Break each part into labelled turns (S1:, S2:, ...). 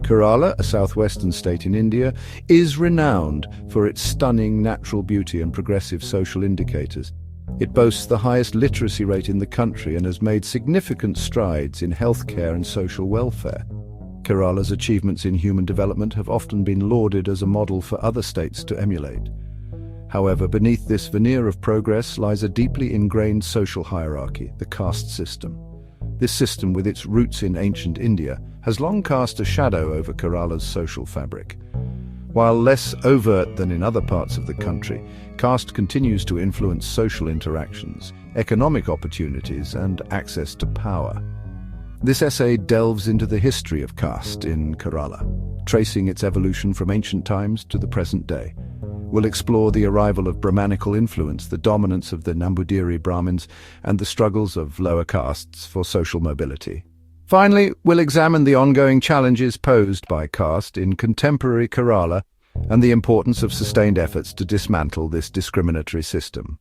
S1: Kerala, a southwestern state in India, is renowned for its stunning natural beauty and progressive social indicators. It boasts the highest literacy rate in the country and has made significant strides in healthcare and social welfare. Kerala's achievements in human development have often been lauded as a model for other states to emulate. However, beneath this veneer of progress lies a deeply ingrained social hierarchy, the caste system. This system, with its roots in ancient India, has long cast a shadow over Kerala's social fabric. While less overt than in other parts of the country, caste continues to influence social interactions, economic opportunities, and access to power. This essay delves into the history of caste in Kerala, tracing its evolution from ancient times to the present day. We'll explore the arrival of Brahmanical influence, the dominance of the Nambudiri Brahmins, and the struggles of lower castes for social mobility. Finally, we'll examine the ongoing challenges posed by caste in contemporary Kerala and the importance of sustained efforts to dismantle this discriminatory system.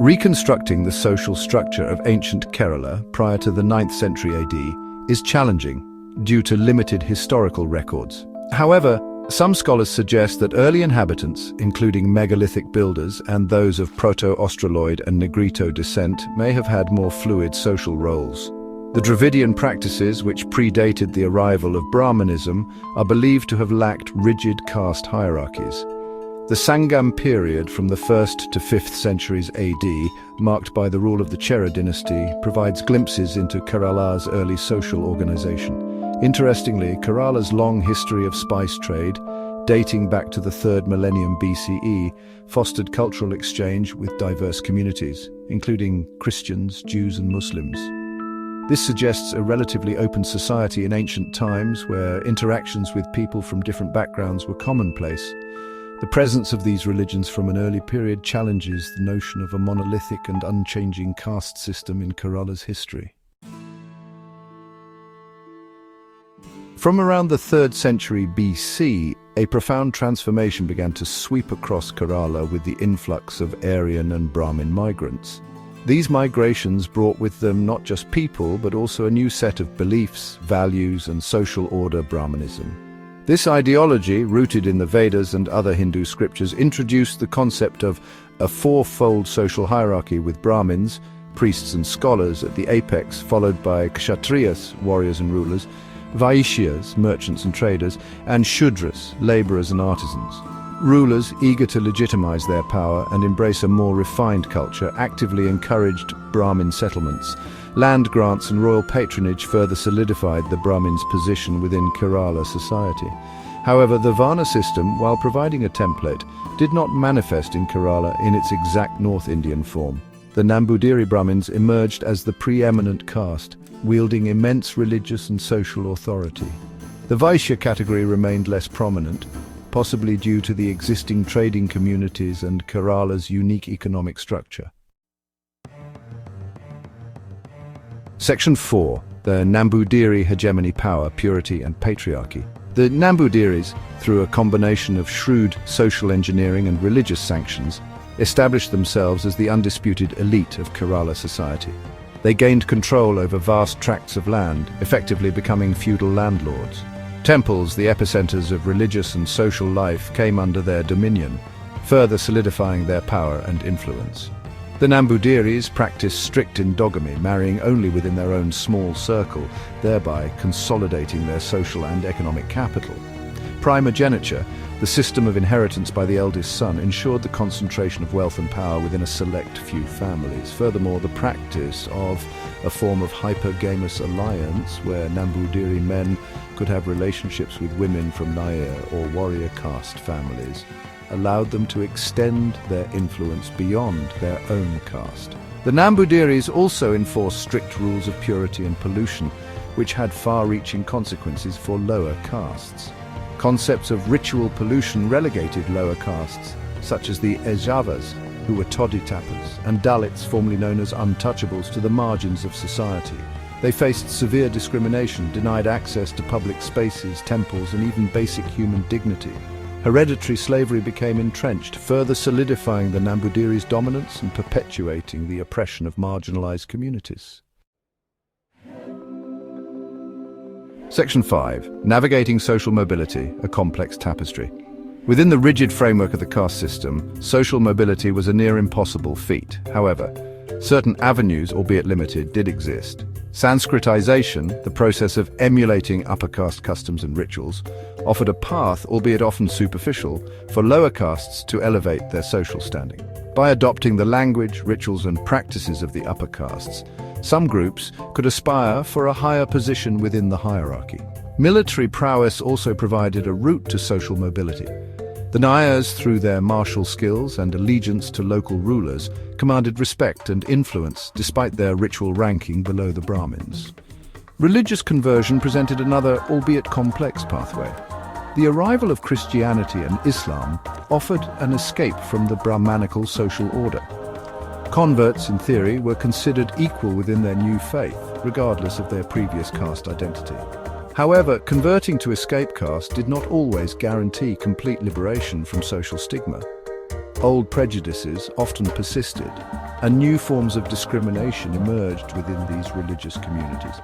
S1: Reconstructing the social structure of ancient Kerala prior to the 9th century AD is challenging due to limited historical records. However, some scholars suggest that early inhabitants, including megalithic builders and those of Proto-Australoid and Negrito descent, may have had more fluid social roles. The Dravidian practices, which predated the arrival of Brahmanism, are believed to have lacked rigid caste hierarchies. The Sangam period from the 1st to 5th centuries AD, marked by the rule of the Chera dynasty, provides glimpses into Kerala's early social organization. Interestingly, Kerala's long history of spice trade, dating back to the 3rd millennium BCE, fostered cultural exchange with diverse communities, including Christians, Jews, and Muslims. This suggests a relatively open society in ancient times where interactions with people from different backgrounds were commonplace. The presence of these religions from an early period challenges the notion of a monolithic and unchanging caste system in Kerala's history. From around the 3rd century BC, a profound transformation began to sweep across Kerala with the influx of Aryan and Brahmin migrants. These migrations brought with them not just people, but also a new set of beliefs, values, and social order Brahmanism. This ideology, rooted in the Vedas and other Hindu scriptures, introduced the concept of a fourfold social hierarchy with Brahmins, priests and scholars at the apex, followed by Kshatriyas, warriors and rulers, Vaishyas, merchants and traders, and Shudras, laborers and artisans. Rulers, eager to legitimize their power and embrace a more refined culture, actively encouraged Brahmin settlements. Land grants and royal patronage further solidified the Brahmins' position within Kerala society. However, the Varna system, while providing a template, did not manifest in Kerala in its exact North Indian form. The Nambudiri Brahmins emerged as the preeminent caste, wielding immense religious and social authority. The Vaishya category remained less prominent, possibly due to the existing trading communities and Kerala's unique economic structure. Section 4. The Nambudiri Hegemony, Power, Purity and Patriarchy. The Nambudiris, through a combination of shrewd social engineering and religious sanctions, established themselves as the undisputed elite of Kerala society. They gained control over vast tracts of land, effectively becoming feudal landlords. Temples, the epicenters of religious and social life, came under their dominion, further solidifying their power and influence. The Nambudiris practiced strict endogamy, marrying only within their own small circle, thereby consolidating their social and economic capital. Primogeniture, the system of inheritance by the eldest son, ensured the concentration of wealth and power within a select few families. Furthermore, the practice of a form of hypergamous alliance, where Nambudiri men could have relationships with women from Nair or warrior caste families, allowed them to extend their influence beyond their own caste. The Nambudiris also enforced strict rules of purity and pollution, which had far-reaching consequences for lower castes. Concepts of ritual pollution relegated lower castes, such as the Ejavas, who were toddy tappers, and Dalits, formerly known as untouchables, to the margins of society. They faced severe discrimination, denied access to public spaces, temples, and even basic human dignity. Hereditary slavery became entrenched, further solidifying the Nambudiris' dominance and perpetuating the oppression of marginalized communities. Section 5. Navigating social mobility, a complex tapestry. Within the rigid framework of the caste system, social mobility was a near impossible feat. However, certain avenues, albeit limited, did exist. Sanskritization, the process of emulating upper caste customs and rituals, offered a path, albeit often superficial, for lower castes to elevate their social standing. By adopting the language, rituals and practices of the upper castes, some groups could aspire for a higher position within the hierarchy. Military prowess also provided a route to social mobility. The Nayars, through their martial skills and allegiance to local rulers, commanded respect and influence despite their ritual ranking below the Brahmins. Religious conversion presented another, albeit complex, pathway. The arrival of Christianity and Islam offered an escape from the Brahmanical social order. Converts, in theory, were considered equal within their new faith, regardless of their previous caste identity. However, converting to escape caste did not always guarantee complete liberation from social stigma. Old prejudices often persisted, and new forms of discrimination emerged within these religious communities.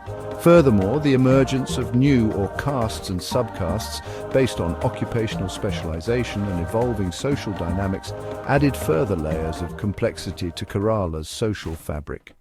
S1: Furthermore, the emergence of new or castes and subcastes based on occupational specialization and evolving social dynamics added further layers of complexity to Kerala's social fabric.